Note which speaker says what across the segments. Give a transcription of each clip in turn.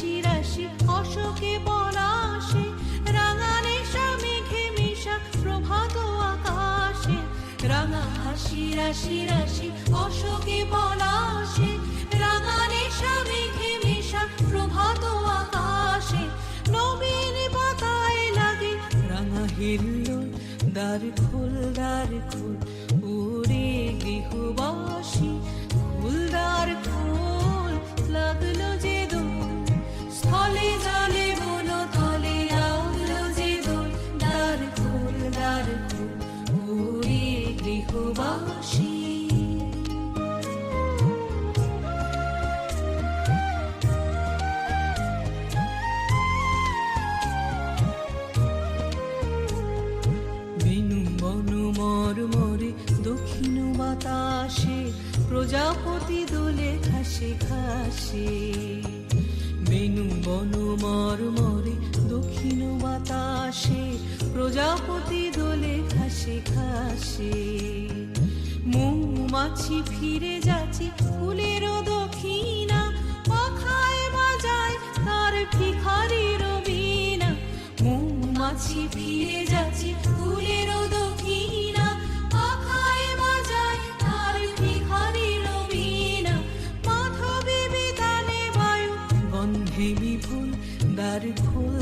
Speaker 1: রাশি রাশি অশোকে পলাশে, রাঙা নেশা মেঘে মেশা প্রভাত আকাশে। রাঙা হাসি রাশি রাশি অশোকে পলাশে, রাঙা নেশা মেঘে মেশা প্রভাত আকাশে। নবীন পাতায় লাগে রাঙা হিল্লোল, দ্বার খোল দ্বার খোল ওরে গৃহবাসী, খোল দ্বার খোল লাগলো যে দোল, স্থলে জলে বন তলে লাগলো যে দোল। দ্বার খোল ওরে গৃহবাসী। বেনু বনু মরমরে দক্ষিণ বাতাসে, প্রজাপতি দোলে ঘাসে ঘাসে। বেনু বনু মরমরে দক্ষিণ বাতাসে, প্রজাপতি দোলে ঘাসে ঘাসে। মৌমাছি ফিরে যাচ্ছে ফুলের দক্ষিণা, পাখায় বাজায় তার ভিখারির বীণা। মৌমাছি ফিরে যাচ্ছে ফুলের দক্ষিণা, পাখায় বাজায় তার ভিখারির বীণা। মাধবী বিতানে বায়ু গন্ধে বিপুল, দ্বার খোল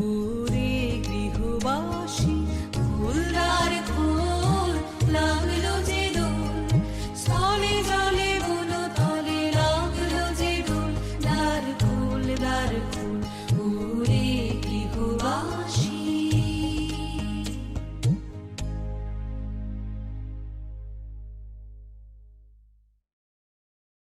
Speaker 1: ওরে গৃহবাসী, খোল দ্বার খোল